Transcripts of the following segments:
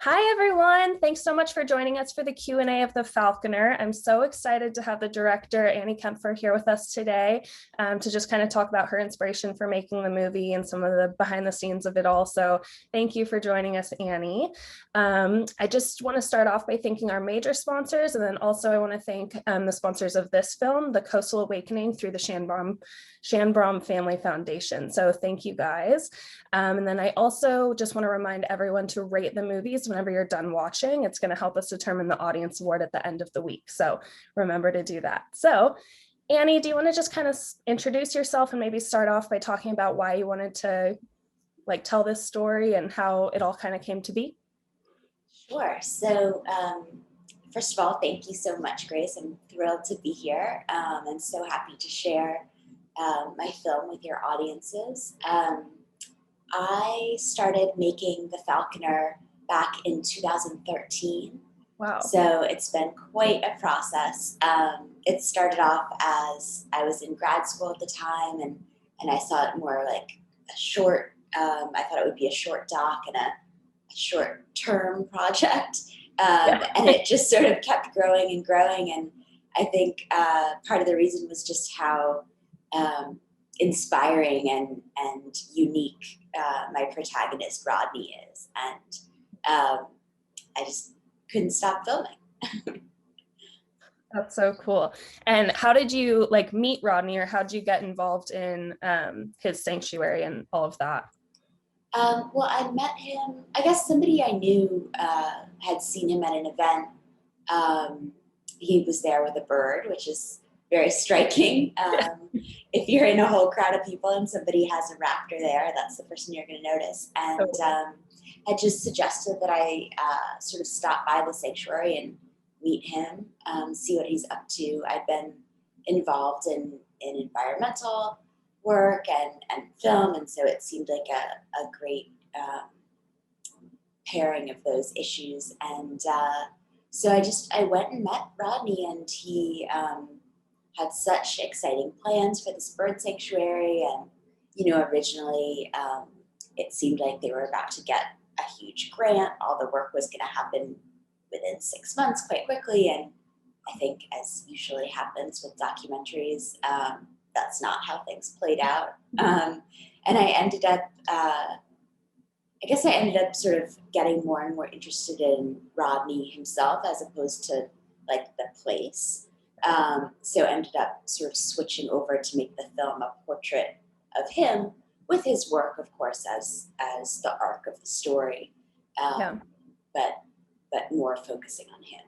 Hi, everyone. Thanks so much for joining us for the Q&A of the Falconer. I'm so excited to have the director, Annie Kempfer, here with us today to just kind of talk about her inspiration for making the movie and some of the behind the scenes of it all. So thank you for joining us, Annie. I just want to start off by thanking our major sponsors, and then also I want to thank the sponsors of this film, the Coastal Awakening through the Shanbaum Family Foundation. So thank you guys. And then I also just want to remind everyone to rate the movies whenever you're done watching. It's going to help us determine the audience award at the end of the week. So remember to do that. So Annie, do you want to just kind of introduce yourself and maybe start off by talking about why you wanted to tell this story and how it all kind of came to be? Sure. So, first of all, thank you so much, Grace. I'm thrilled to be here and so happy to share my film with your audiences. I started making The Falconer back in 2013. Wow. So it's been quite a process. It started off as I was in grad school at the time, and I saw it more like a short, I thought it would be a short doc and a short-term project. And it just sort of kept growing and growing. And I think part of the reason was just how inspiring and unique my protagonist Rodney is, and I just couldn't stop filming. That's so cool. And how did you meet Rodney, or how did you get involved in his sanctuary and all of that? Well, I met him, I guess somebody I knew had seen him at an event. He was there with a bird, which is very striking. If you're in a whole crowd of people and somebody has a raptor there, that's the person you're going to notice. And had just suggested that I sort of stop by the sanctuary and meet him, see what he's up to. I'd been involved in environmental work and film, and so it seemed like a great pairing of those issues. And so I went and met Rodney, and he had such exciting plans for this bird sanctuary. And originally it seemed like they were about to get a huge grant. All the work was going to happen within 6 months, quite quickly. And I think, as usually happens with documentaries, that's not how things played out. And I ended up, sort of getting more and more interested in Rodney himself as opposed to the place. So ended up sort of switching over to make the film a portrait of him, with his work, of course, as the arc of the story, but more focusing on him.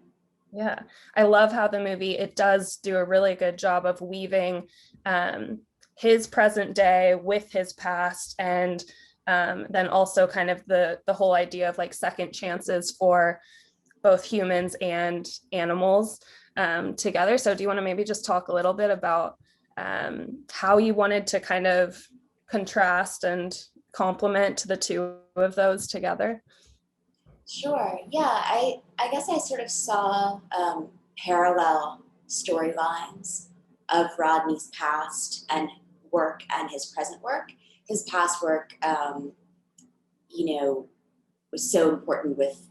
Yeah, I love how the movie, it does do a really good job of weaving his present day with his past, and then also kind of the whole idea of second chances for both humans and animals together. So do you want to maybe just talk a little bit about how you wanted to kind of contrast and complement the two of those together? Sure. Yeah, I guess I sort of saw parallel storylines of Rodney's past and work and his present work. His past work, was so important with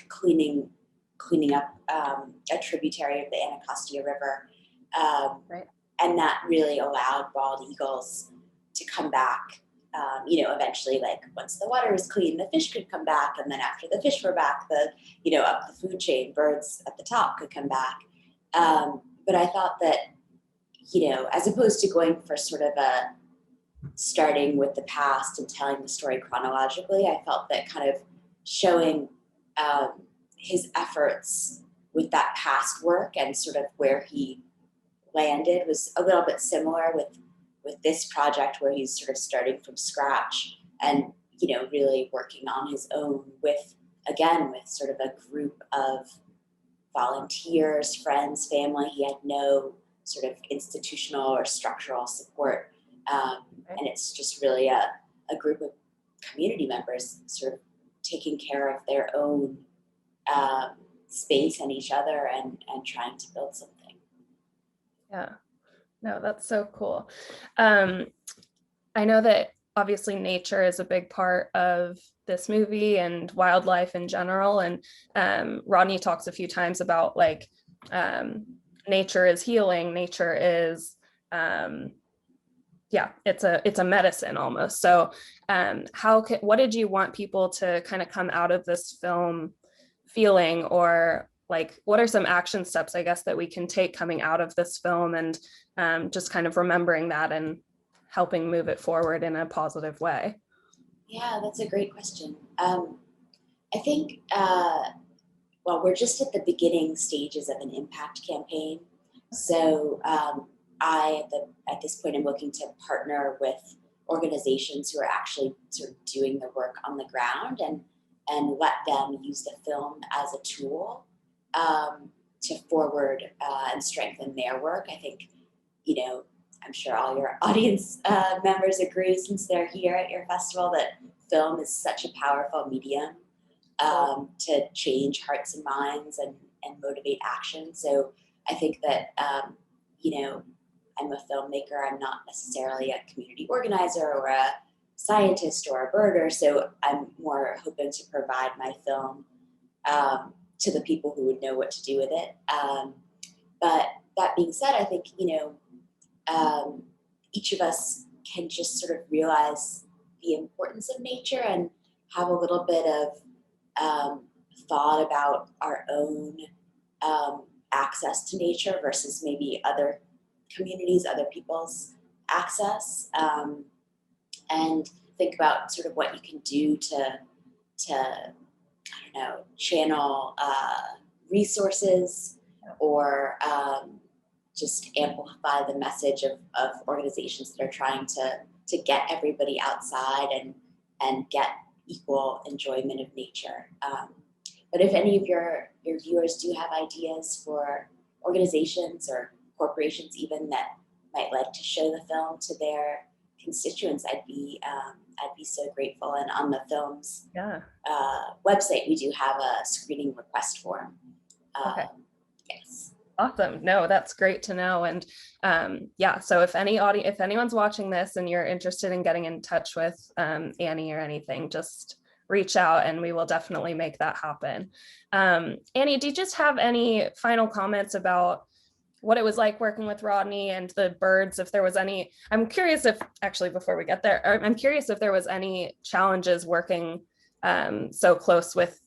cleaning up a tributary of the Anacostia River, Right. and that really allowed bald eagles to come back. Eventually, once the water was clean, the fish could come back, and then after the fish were back, up the food chain, birds at the top could come back. But I thought that, as opposed to going for sort of a starting with the past and telling the story chronologically, I felt that kind of showing his efforts with that past work and sort of where he landed was a little bit similar with this project, where he's sort of starting from scratch and, really working on his own with sort of a group of volunteers, friends, family. He had no sort of institutional or structural support. And it's just really a group of community members sort of taking care of their own space and each other, and trying to build something. Yeah. No, that's so cool. I know that obviously nature is a big part of this movie and wildlife in general. And Rodney talks a few times about like nature is healing, nature is yeah, it's a medicine almost. So what did you want people to kind of come out of this film feeling, or like what are some action steps, I guess, that we can take coming out of this film, and just kind of remembering that and helping move it forward in a positive way? Yeah, that's a great question. I think, well, we're just at the beginning stages of an impact campaign. So at this point, I'm looking to partner with organizations who are actually sort of doing the work on the ground, and let them use the film as a tool to forward and strengthen their work. I think, I'm sure all your audience members agree, since they're here at your festival, that film is such a powerful medium to change hearts and minds and motivate action. So I think that, I'm a filmmaker. I'm not necessarily a community organizer or a scientist or a birder. So I'm more hoping to provide my film to the people who would know what to do with it. But that being said, I think, each of us can just sort of realize the importance of nature and have a little bit of thought about our own access to nature versus maybe other communities, other people's access, and think about sort of what you can do to I don't know, channel resources, or just amplify the message of organizations that are trying to get everybody outside and get equal enjoyment of nature. But if any of your viewers do have ideas for organizations or corporations even that might like to show the film to their constituents, I'd be so grateful. And on the film's website, we do have a screening request form. Okay. Yes. Awesome. No, that's great to know. And so if anyone's watching this and you're interested in getting in touch with Annie or anything, just reach out and we will definitely make that happen. Annie, do you just have any final comments about what it was like working with Rodney and the birds? If there was any, I'm curious if, actually, before we get there, I'm curious if there was any challenges working so close with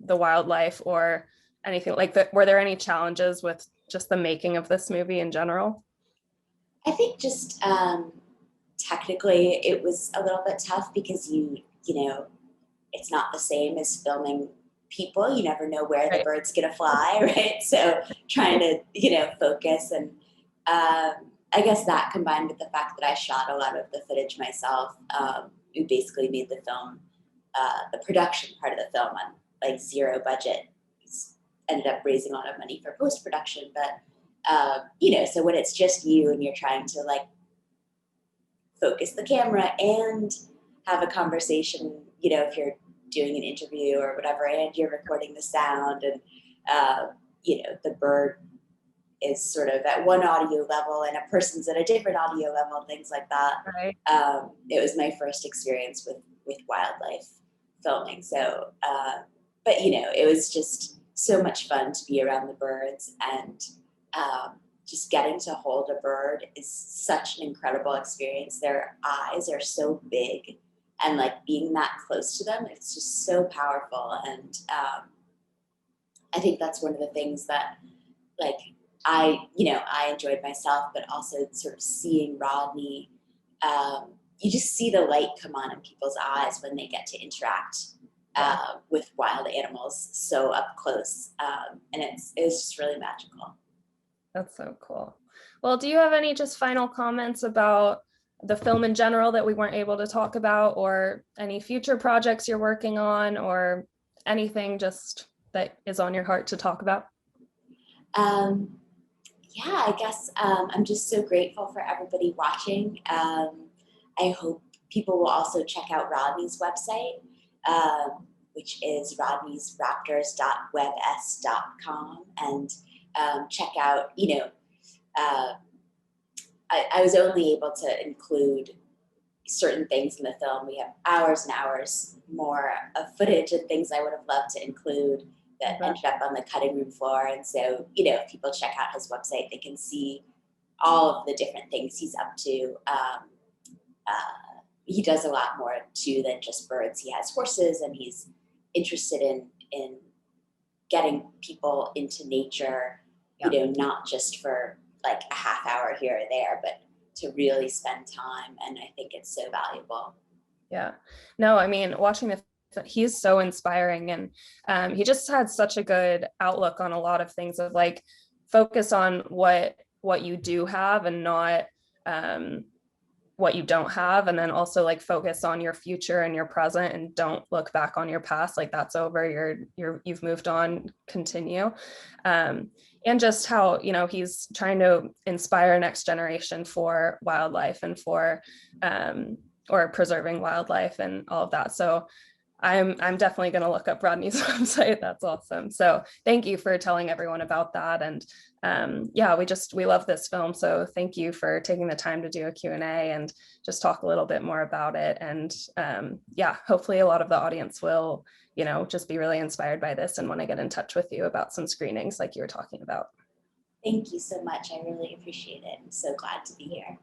the wildlife or anything like that. Were there any challenges with just the making of this movie in general? I think just technically it was a little bit tough because you know, it's not the same as filming people. You never know where the bird's gonna fly, right? So trying to, focus, and I guess that combined with the fact that I shot a lot of the footage myself, we basically made the film, the production part of the film on like zero budget. Ended up raising a lot of money for post-production, but so when it's just you and you're trying to like focus the camera and have a conversation, if you're doing an interview or whatever, and you're recording the sound, and the bird is sort of at one audio level and a person's at a different audio level, things like that. Right. It was my first experience with wildlife filming, so but it was just so much fun to be around the birds, and just getting to hold a bird is such an incredible experience. Their eyes are so big, and like being that close to them, it's just so powerful. And I think that's one of the things that like I enjoyed myself, but also sort of seeing Rodney, you just see the light come on in people's eyes when they get to interact with wild animals so up close, and it's just really magical. That's so cool. Well, do you have any just final comments about the film in general that we weren't able to talk about, or any future projects you're working on, or anything just that is on your heart to talk about? Yeah, I guess I'm just so grateful for everybody watching. I hope people will also check out Rodney's website, which is rodneysraptors.webs.com, and check out, I was only able to include certain things in the film. We have hours and hours more of footage and things I would have loved to include that ended up on the cutting room floor. And so, if people check out his website, they can see all of the different things he's up to. He does a lot more too than just birds. He has horses, and he's interested in getting people into nature, not just for like a half hour here or there, but to really spend time. And I think it's so valuable. Yeah, no, I mean, watching the he's so inspiring, and he just had such a good outlook on a lot of things of like focus on what you do have and not what you don't have, and then also like focus on your future and your present and don't look back on your past, like that's over, you've moved on, continue. And just how he's trying to inspire next generation for wildlife and for or preserving wildlife and all of that. So I'm definitely going to look up Rodney's website. That's awesome. So thank you for telling everyone about that. And yeah, we love this film. So thank you for taking the time to do a Q&A and just talk a little bit more about it. And yeah, hopefully a lot of the audience will, just be really inspired by this and want to get in touch with you about some screenings like you were talking about. Thank you so much. I really appreciate it. I'm so glad to be here.